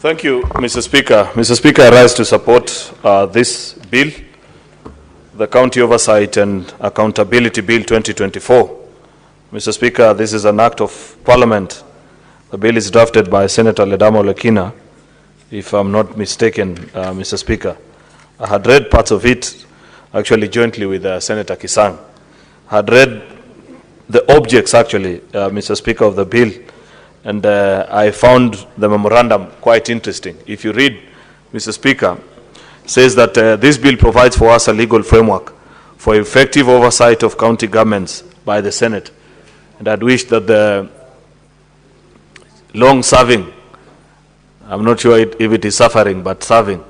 Thank you, Mr. Speaker. Mr. Speaker, I rise to support this bill, the County Oversight and Accountability Bill 2024. Mr. Speaker, this is an act of Parliament. The bill is drafted by Senator Ledamo Lekina, if I'm not mistaken, Mr. Speaker. I had read parts of it, actually jointly with Senator Kisang. I had read the objects, actually, Mr. Speaker, of the bill, and I found the memorandum quite interesting. If you read, Mr. Speaker, it says that this bill provides for us a legal framework for effective oversight of county governments by the Senate. And I'd wish that the long-serving, I'm not sure if it is suffering, but serving,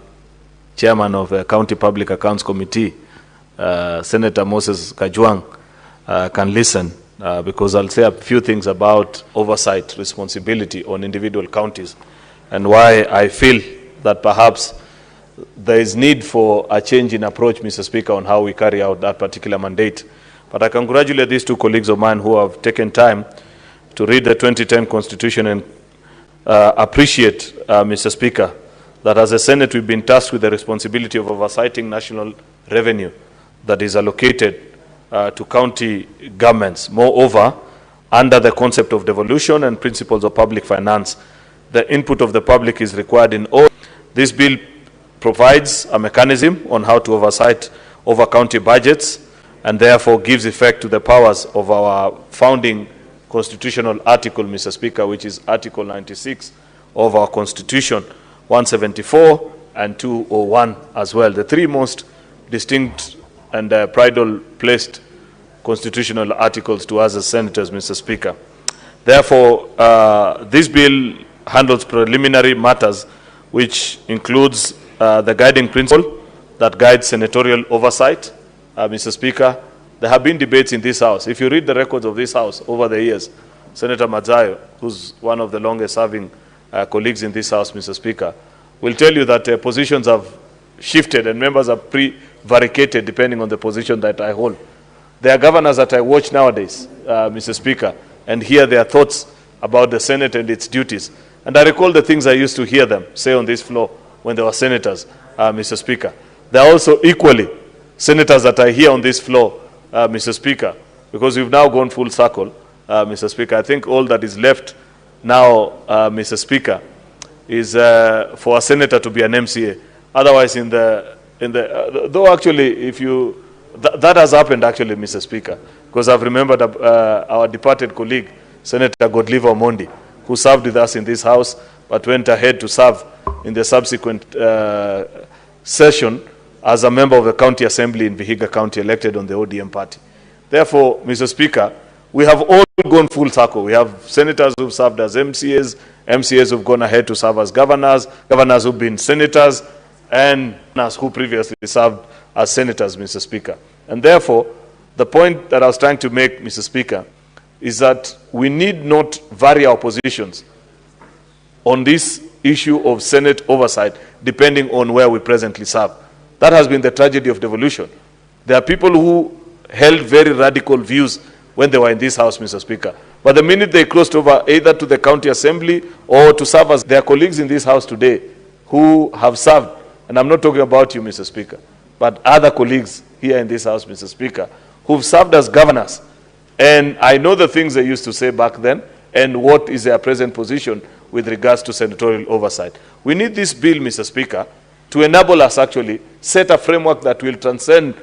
chairman of the County Public Accounts Committee, Senator Moses Kajwang, can listen, because I'll say a few things about oversight responsibility on individual counties and why I feel that perhaps there is need for a change in approach, Mr. Speaker, on how we carry out that particular mandate. But I congratulate these two colleagues of mine who have taken time to read the 2010 Constitution and appreciate, Mr. Speaker, that as a Senate we've been tasked with the responsibility of oversighting national revenue that is allocated to county governments. Moreover, under the concept of devolution and principles of public finance, the input of the public is required in all. This bill provides a mechanism on how to oversight over county budgets and therefore gives effect to the powers of our founding constitutional article, Mr. Speaker, which is Article 96 of our Constitution, 174 and 201 as well. The three most distinct and prideful placed constitutional articles to us as senators, Mr. Speaker. Therefore, this bill handles preliminary matters, which includes the guiding principle that guides senatorial oversight. Mr. Speaker, there have been debates in this House. If you read the records of this House over the years, Senator Madzayo, who's one of the longest-serving colleagues in this House, Mr. Speaker, will tell you that positions have shifted and members are prevaricated depending on the position that I hold. There are governors that I watch nowadays, Mr. Speaker, and hear their thoughts about the Senate and its duties. And I recall the things I used to hear them say on this floor when they were senators, Mr. Speaker. There are also equally senators that I hear on this floor, Mr. Speaker, because we've now gone full circle, Mr. Speaker. I think all that is left now, Mr. Speaker, is for a senator to be an MCA. Otherwise, though actually, if you, that has happened actually, Mr. Speaker, because I've remembered our departed colleague, Senator Godliver Omondi, who served with us in this House, but went ahead to serve in the subsequent session as a member of the County Assembly in Vihiga County, elected on the ODM party. Therefore, Mr. Speaker, we have all gone full circle. We have senators who've served as MCAs, MCAs who've gone ahead to serve as governors, governors who've been senators, and governors who previously served as senators, Mr. Speaker. And therefore, the point that I was trying to make, Mr. Speaker, is that we need not vary our positions on this issue of Senate oversight, depending on where we presently serve. That has been the tragedy of devolution. There are people who held very radical views when they were in this House, Mr. Speaker. But the minute they crossed over either to the County Assembly or to serve as their colleagues in this House today who have served, and I'm not talking about you, Mr. Speaker, but other colleagues here in this House, Mr. Speaker, who've served as governors. And I know the things they used to say back then and what is their present position with regards to senatorial oversight. We need this bill, Mr. Speaker, to enable us actually set a framework that will transcend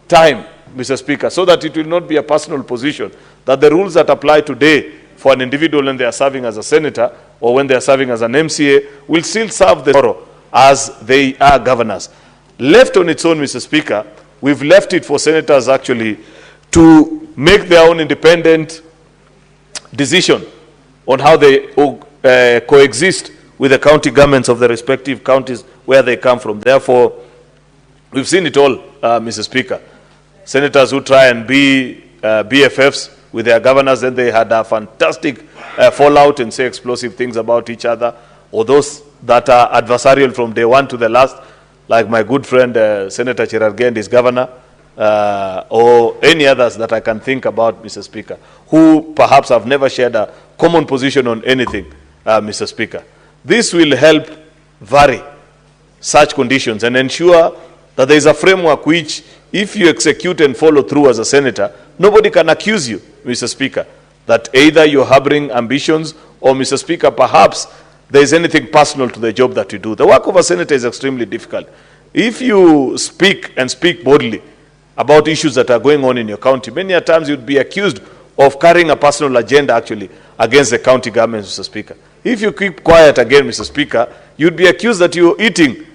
time, Mr. Speaker, so that it will not be a personal position, that the rules that apply today for an individual when they are serving as a senator or when they are serving as an MCA will still serve the tomorrow as they are governors. Left on its own, Mr. Speaker, we've left it for senators actually to make their own independent decision on how they coexist with the county governments of the respective counties where they come from. Therefore, we've seen it all, Mr. Speaker. Senators who try and be BFFs with their governors, then they had a fantastic fallout and say explosive things about each other, or those that are adversarial from day one to the last, like my good friend Senator Cheruiyot and his governor, or any others that I can think about, Mr. Speaker, who perhaps have never shared a common position on anything, Mr. Speaker. This will help vary such conditions and ensure that there is a framework which, if you execute and follow through as a senator, nobody can accuse you, Mr. Speaker, that either you're harboring ambitions or, Mr. Speaker, perhaps there is anything personal to the job that you do. The work of a senator is extremely difficult. If you speak and speak boldly about issues that are going on in your county, many a times you'd be accused of carrying a personal agenda actually against the county government, Mr. Speaker. If you keep quiet again, Mr. Speaker, you'd be accused that you're eating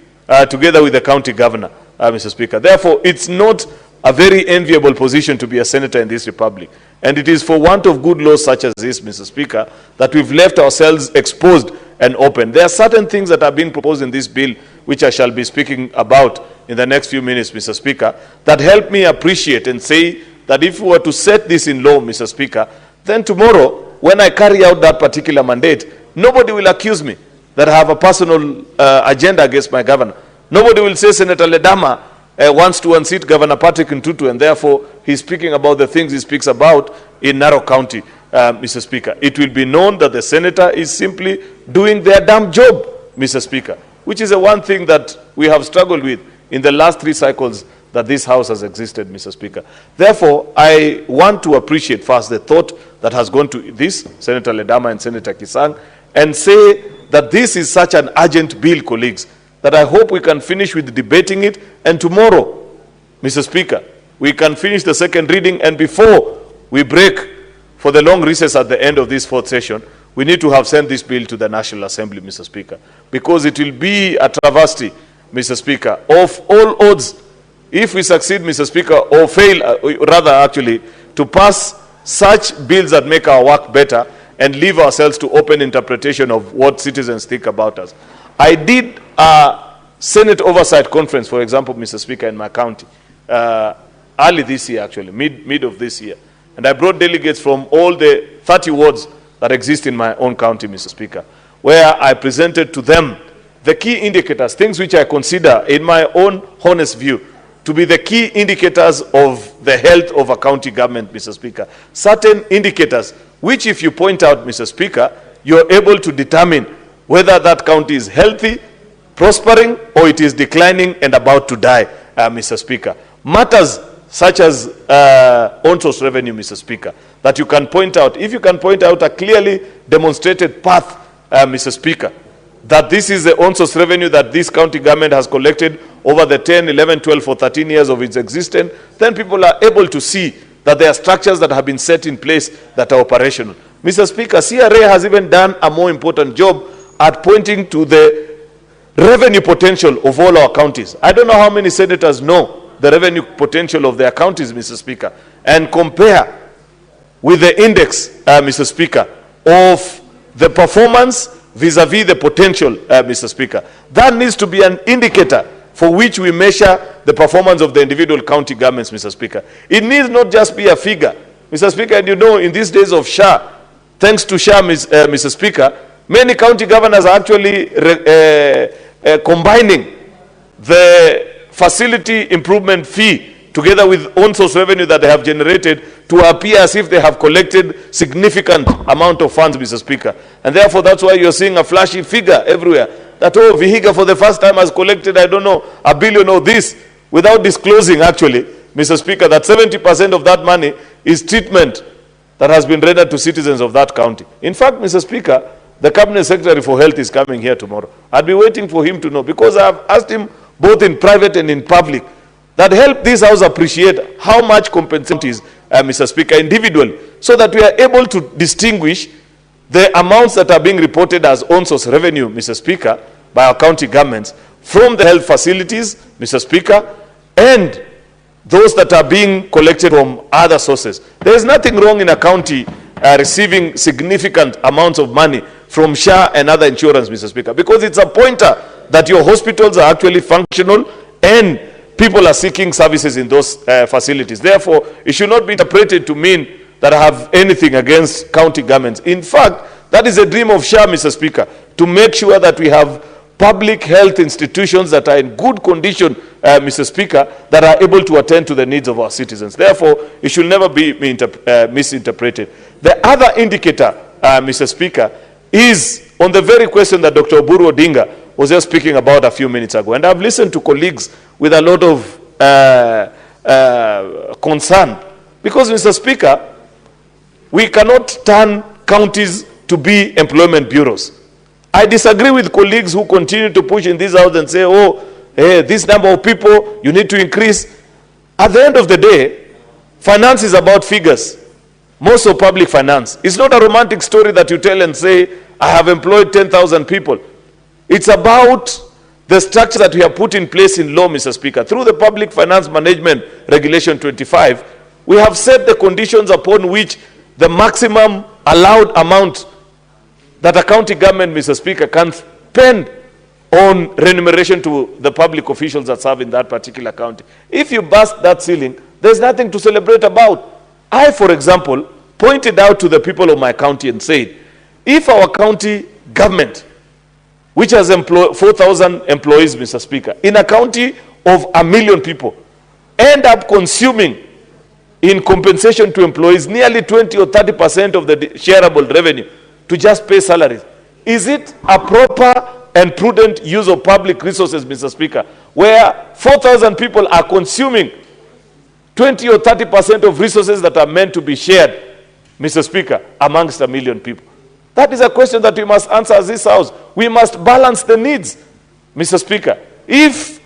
together with the county governor, Mr. Speaker. Therefore, it's not a very enviable position to be a senator in this republic. And it is for want of good laws such as this, Mr. Speaker, that we've left ourselves exposed and open. There are certain things that are being proposed in this bill, which I shall be speaking about in the next few minutes, Mr. Speaker, that help me appreciate and say that if we were to set this in law, Mr. Speaker, then tomorrow, when I carry out that particular mandate, nobody will accuse me that I have a personal agenda against my governor. Nobody will say Senator Ledama wants to unseat Governor Patrick Ntutu, and therefore he's speaking about the things he speaks about in Narok County, Mr. Speaker. It will be known that the senator is simply doing their damn job, Mr. Speaker, which is the one thing that we have struggled with in the last 3 cycles that this House has existed, Mr. Speaker. Therefore, I want to appreciate first the thought that has gone to this, Senator Ledama and Senator Kisang, and say that this is such an urgent bill, colleagues, that I hope we can finish with debating it, and tomorrow, Mr. Speaker, we can finish the second reading, and before we break for the long recess at the end of this 4th session, we need to have sent this bill to the National Assembly, Mr. Speaker, because it will be a travesty, Mr. Speaker, of all odds, if we succeed, Mr. Speaker, or fail, rather actually, to pass such bills that make our work better and leave ourselves to open interpretation of what citizens think about us. I did a Senate Oversight Conference, for example, Mr. Speaker, in my county, early this year, actually, mid of this year. And I brought delegates from all the 30 wards that exist in my own county, Mr. Speaker, where I presented to them the key indicators, things which I consider, in my own honest view, to be the key indicators of the health of a county government, Mr. Speaker. Certain indicators, which if you point out, Mr. Speaker, you're able to determine whether that county is healthy, prospering, or it is declining and about to die, Mr. Speaker. Matters such as on-source revenue, Mr. Speaker, that you can point out. If you can point out a clearly demonstrated path, Mr. Speaker, that this is the on-source revenue that this county government has collected over the 10, 11, 12, or 13 years of its existence, then people are able to see that there are structures that have been set in place that are operational. Mr. Speaker, CRA has even done a more important job at pointing to the revenue potential of all our counties. I don't know how many senators know the revenue potential of their counties, Mr. Speaker, and compare with the index, Mr. Speaker, of the performance vis-a-vis the potential, Mr. Speaker. That needs to be an indicator for which we measure the performance of the individual county governments, Mr. Speaker. It needs not just be a figure, Mr. Speaker, and you know, in these days of SHA, thanks to SHA, Mr. Speaker, many county governors are actually combining the facility improvement fee together with on-source revenue that they have generated to appear as if they have collected significant amount of funds, Mr. Speaker. And therefore, that's why you're seeing a flashy figure everywhere. That, oh, Vihiga for the first time has collected, I don't know, $1 billion or this, without disclosing, actually, Mr. Speaker, that 70% of that money is treatment that has been rendered to citizens of that county. In fact, Mr. Speaker, the Cabinet Secretary for Health is coming here tomorrow. I'll be waiting for him to know, because I have asked him both in private and in public, that help this House appreciate how much compensation is, Mr. Speaker, individually, so that we are able to distinguish the amounts that are being reported as on-source revenue, Mr. Speaker, by our county governments from the health facilities, Mr. Speaker, and those that are being collected from other sources. There is nothing wrong in a county receiving significant amounts of money from SHA and other insurance, Mr. Speaker, because it's a pointer that your hospitals are actually functional and people are seeking services in those facilities. Therefore, it should not be interpreted to mean that I have anything against county governments. In fact, that is a dream of SHA, Mr. Speaker, to make sure that we have public health institutions that are in good condition, Mr. Speaker, that are able to attend to the needs of our citizens. Therefore, it should never be misinterpreted. The other indicator, Mr. Speaker, is on the very question that Dr. Oburu Ondinga was just speaking about a few minutes ago. And I've listened to colleagues with a lot of concern. Because, Mr. Speaker, we cannot turn counties to be employment bureaus. I disagree with colleagues who continue to push in this house and say, oh, hey, this number of people, you need to increase. At the end of the day, finance is about figures. Most of public finance. It's not a romantic story that you tell and say, I have employed 10,000 people. It's about the structure that we have put in place in law, Mr. Speaker. Through the Public Finance Management Regulation 25, we have set the conditions upon which the maximum allowed amount that a county government, Mr. Speaker, can spend on remuneration to the public officials that serve in that particular county. If you bust that ceiling, there's nothing to celebrate about. I, for example, pointed out to the people of my county and said, if our county government, which has 4,000 employees, Mr. Speaker, in a county of 1 million people, end up consuming in compensation to employees nearly 20 or 30% of the shareable revenue to just pay salaries, is it a proper and prudent use of public resources, Mr. Speaker, where 4,000 people are consuming 20 or 30% of resources that are meant to be shared, Mr. Speaker, amongst 1 million people? That is a question that we must answer as this house. We must balance the needs, Mr. Speaker. If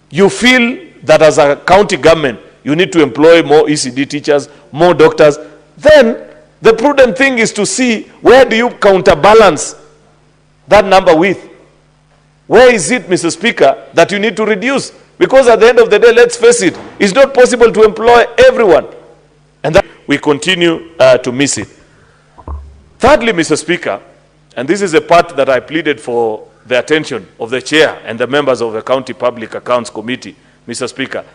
you feel that as a county government, you need to employ more ECD teachers, more doctors, then the prudent thing is to see where do you counterbalance that number with. Where is it, Mr. Speaker, that you need to reduce? Because at the end of the day, let's face it, it's not possible to employ everyone. And that we continue to miss it. Thirdly, Mr. Speaker, and this is a part that I pleaded for the attention of the chair and the members of the County Public Accounts Committee, Mr. Speaker,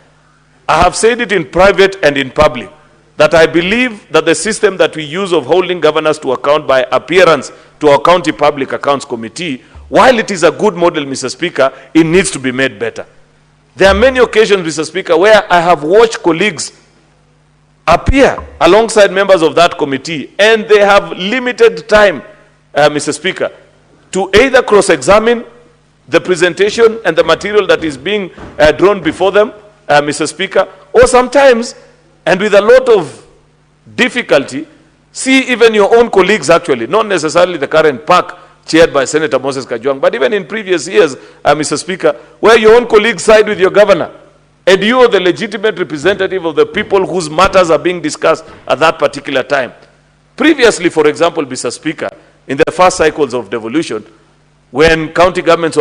I have said it in private and in public, that I believe that the system that we use of holding governors to account by appearance to our County Public Accounts Committee, while it is a good model, Mr. Speaker, it needs to be made better. There are many occasions, Mr. Speaker, where I have watched colleagues appear alongside members of that committee, and they have limited time, Mr. Speaker, to either cross-examine the presentation and the material that is being drawn before them, Mr. Speaker, or sometimes, and with a lot of difficulty, see even your own colleagues actually, not necessarily the current PAC chaired by Senator Moses Kajwang, but even in previous years, Mr. Speaker, where your own colleagues side with your governor, and you are the legitimate representative of the people whose matters are being discussed at that particular time. Previously, for example, Mr. Speaker, in the first cycles of devolution, when county governments